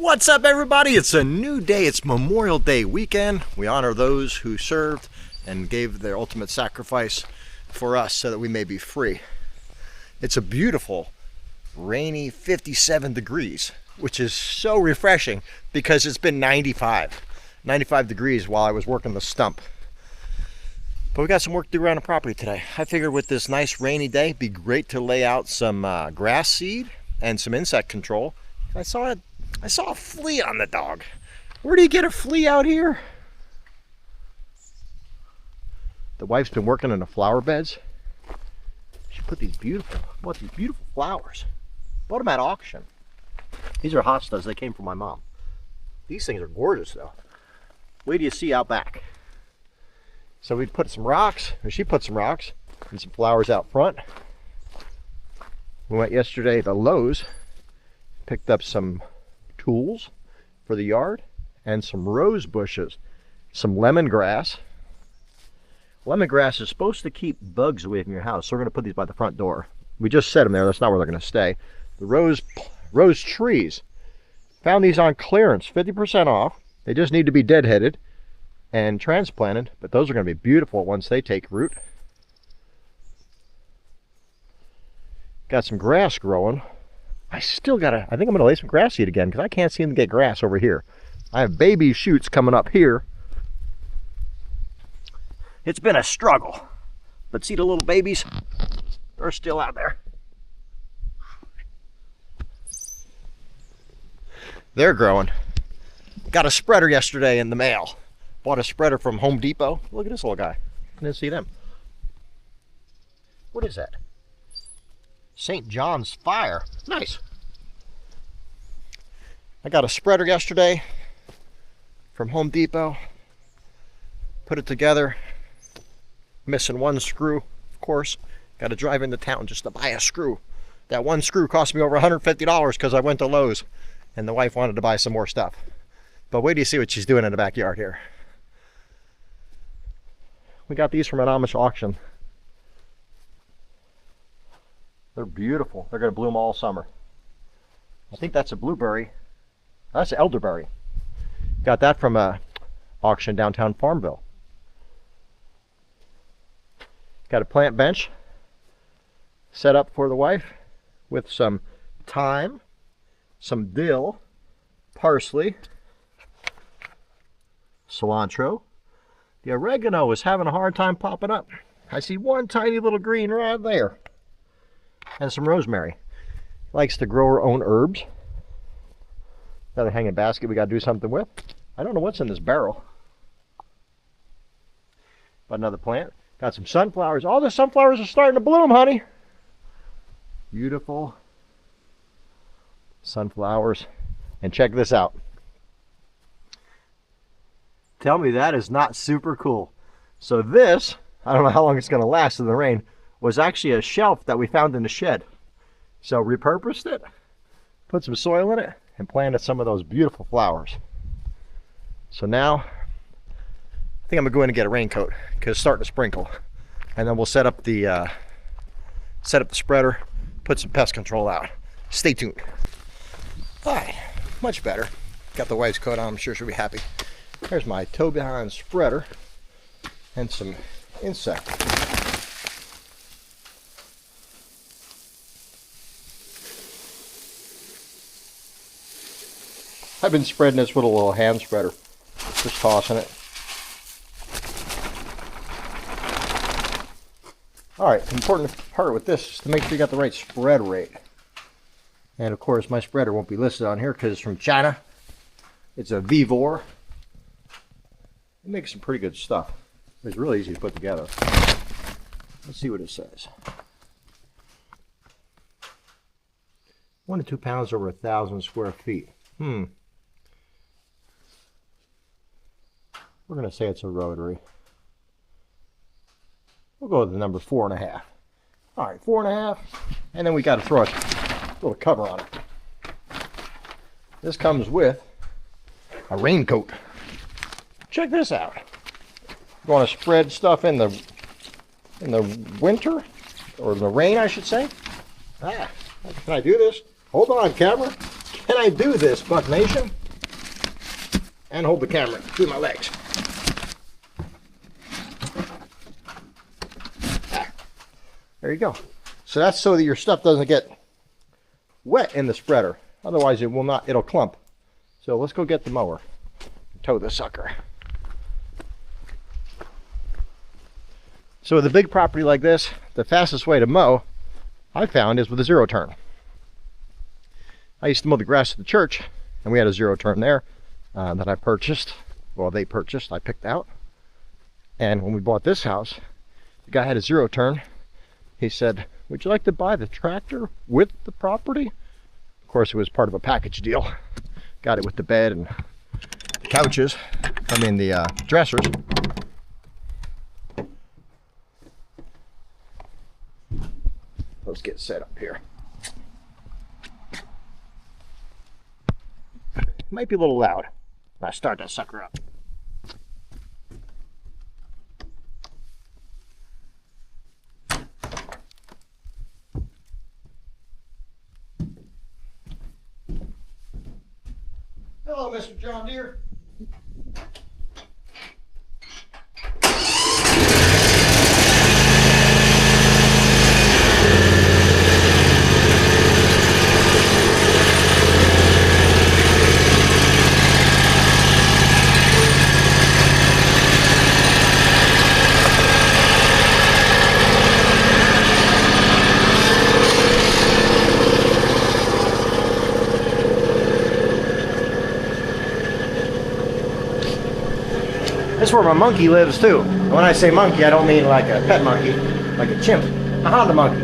What's up, everybody? It's a new day. It's Memorial Day weekend. We honor those who served and gave their ultimate sacrifice for us so that we may be free. It's a beautiful, rainy 57 degrees, which is so refreshing because it's been 95 degrees while I was working the stump. But we got some work to do around the property today. I figured with this nice rainy day, it'd be great to lay out some grass seed and some insect control. I saw a flea on the dog. Where do you get a flea out here? The wife's been working in the flower beds. She put these beautiful flowers. Bought them at auction. These are hostas. They came from my mom. These things are gorgeous though. Wait till you see out back. So we put some rocks, or she put some rocks and some flowers out front. We went yesterday to Lowe's, picked up some tools for the yard and some rose bushes, some lemongrass. Lemongrass is supposed to keep bugs away from your house, so we're going to put these by the front door. We just set them there. That's not where they're going to stay. The rose trees, found these on clearance, 50% off. They just need to be deadheaded and transplanted, but those are going to be beautiful once they take root. Got some grass growing. I think I'm going to lay some grass seed again because I can't seem to get grass over here. I have baby shoots coming up here. It's been a struggle, but see the little babies? They're still out there. They're growing. Got a spreader yesterday in the mail. Bought a spreader from Home Depot. Look at this little guy. I didn't see them. What is that? St. John's Fire. Nice. I got a spreader yesterday from Home Depot. Put it together. Missing one screw, of course. Got to drive into town just to buy a screw. That one screw cost me over $150 because I went to Lowe's and the wife wanted to buy some more stuff. But wait till you see what she's doing in the backyard here. We got these from an Amish auction. They're beautiful. They're going to bloom all summer. I think that's a blueberry. That's an elderberry. Got that from a auction downtown Farmville. Got a plant bench set up for the wife with some thyme, some dill, parsley, cilantro. The oregano is having a hard time popping up. I see one tiny little green right there. And some rosemary. Likes to grow her own herbs. Got a hanging basket we got to do something with. I don't know what's in this barrel. But another plant. Got some sunflowers. All the sunflowers are starting to bloom, honey. Beautiful sunflowers. And check this out. Tell me that is not super cool. So this, I don't know how long it's going to last in the rain, was actually a shelf that we found in the shed. So repurposed it, put some soil in it, and planted some of those beautiful flowers. So now, I think I'm going to go in and get a raincoat because it's starting to sprinkle. And then we'll set up the spreader, put some pest control out. Stay tuned. All right, much better. Got the wife's coat on, I'm sure she'll be happy. There's my tow behind spreader and some insect. I've been spreading this with a little hand spreader, just tossing it. All right, the important part with this is to make sure you got the right spread rate. And of course, my spreader won't be listed on here because it's from China. It's a Vivor. It makes some pretty good stuff. It's really easy to put together. Let's see what it says. 1 to 2 pounds over 1,000 square feet. We're going to say it's a rotary. We'll go with the number 4.5. All right, 4.5. And then we got to throw a little cover on it. This comes with a raincoat. Check this out. You want to spread stuff in the winter, or the rain, I should say. Can I do this? Hold on, camera. Can I do this, Buck Nation? And hold the camera between my legs. There you go. So that's so that your stuff doesn't get wet in the spreader. Otherwise it will not, it'll clump. So let's go get the mower. Tow the sucker. So with a big property like this, the fastest way to mow, I found, is with a zero turn. I used to mow the grass at the church, and we had a zero turn there that I purchased. Well, they purchased, I picked out. And when we bought this house, the guy had a zero turn. He said, would you like to buy the tractor with the property? Of course, it was part of a package deal. Got it with the bed and the couches, the dressers. Let's get set up here. It might be a little loud when I start that sucker up. Hello, Mr. John Deere. This is where my monkey lives too. When I say monkey, I don't mean like a pet monkey, like a chimp, a Honda monkey.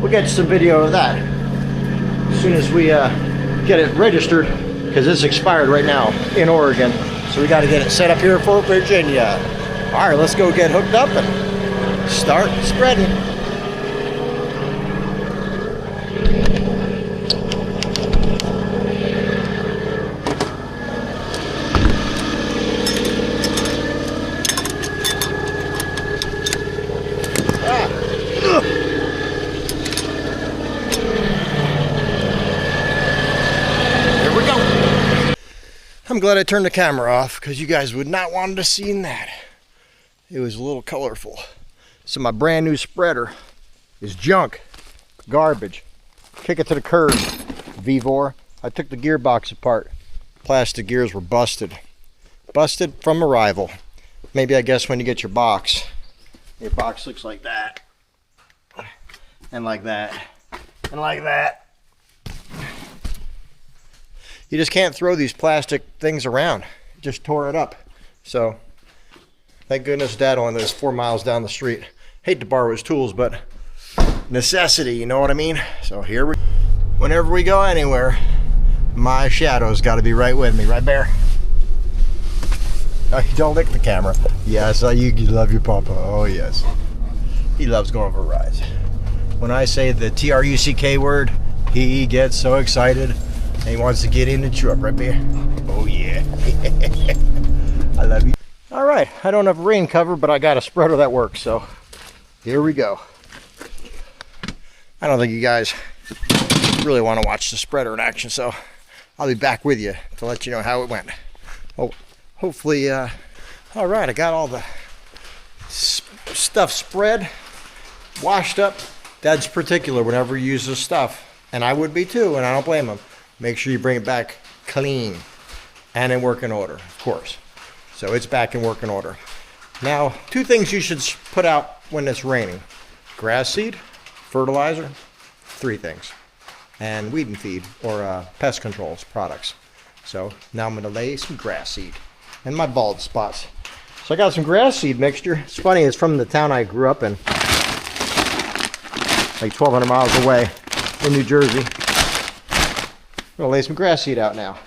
We'll get some video of that as soon as we get it registered, because it's expired right now in Oregon. So we got to get it set up here for Virginia. All right, let's go get hooked up and start spreading. I'm glad I turned the camera off, because you guys would not want to have seen that. It was a little colorful. So my brand new spreader is junk, garbage. Kick it to the curb, Vivor. I took the gearbox apart. Plastic gears were busted. Busted from arrival. Maybe I guess when you get your box looks like that. And like that. And like that. You just can't throw these plastic things around. Just tore it up. So, thank goodness Dad only lives 4 miles down the street. Hate to borrow his tools, but necessity, you know what I mean? So here we, whenever we go anywhere, my shadow's got to be right with me, right, Bear? Oh, don't lick the camera. Yes, you love your papa. Oh yes, he loves going for rides. When I say the TRUCK word, he gets so excited. And he wants to get in the truck, right, Bear? Oh yeah. I love you. All right, I don't have a rain cover, but I got a spreader that works, so here we go. I don't think you guys really want to watch the spreader in action, so I'll be back with you to let you know how it went. Oh, hopefully, all right, I got all the stuff spread, washed up. Dad's particular whenever he uses stuff, and I would be too, and I don't blame him. Make sure you bring it back clean and in working order, of course. So it's back in working order. Now, 2 things you should put out when it's raining. Grass seed, fertilizer, 3 things. And weed and feed, or pest controls products. So now I'm gonna lay some grass seed in my bald spots. So I got some grass seed mixture. It's funny, it's from the town I grew up in. Like 1,200 miles away in New Jersey. I'm gonna lay some grass seed out now.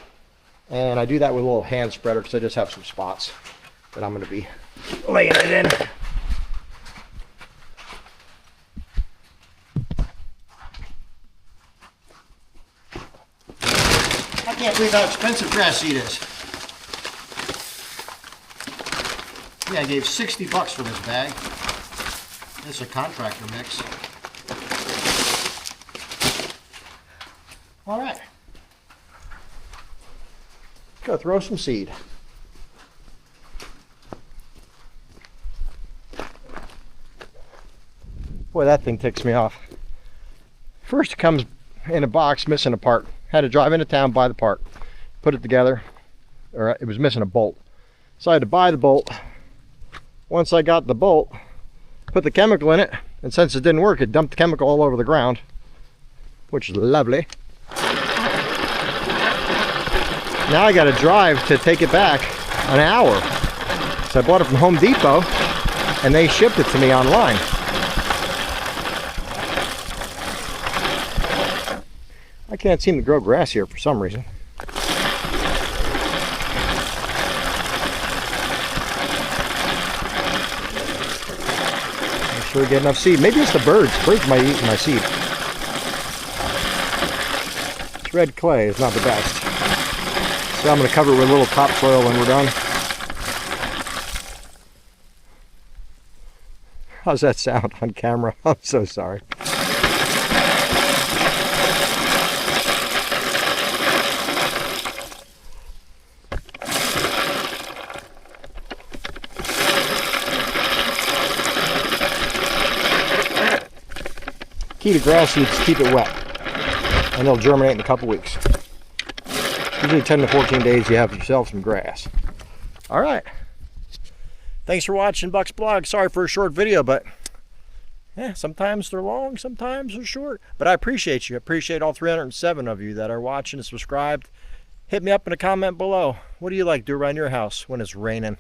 And I do that with a little hand spreader because I just have some spots that I'm gonna be laying it in. I can't believe how expensive grass seed is. Yeah, I gave 60 bucks for this bag. This is a contractor mix. All right. Go throw some seed. Boy, that thing ticks me off. First it comes in a box missing a part. Had to drive into town, buy the part, put it together, or it was missing a bolt. So I had to buy the bolt. Once I got the bolt, put the chemical in it, and since it didn't work, it dumped the chemical all over the ground, which is lovely. Now I got to drive to take it back an hour. So I bought it from Home Depot, and they shipped it to me online. I can't seem to grow grass here for some reason. Make sure we get enough seed. Maybe it's the birds. Birds might eat my seed. This red clay is not the best. So I'm going to cover it with a little topsoil when we're done. How's that sound on camera? I'm so sorry. Key to grass seeds, keep it wet, and they'll germinate in a couple weeks. Usually 10 to 14 days you have yourself some grass. All right. Thanks for watching Buck's Blog. Sorry for a short video, but yeah, sometimes they're long, sometimes they're short. But I appreciate you. I appreciate all 307 of you that are watching and subscribed. Hit me up in a comment below. What do you like to do around your house when it's raining?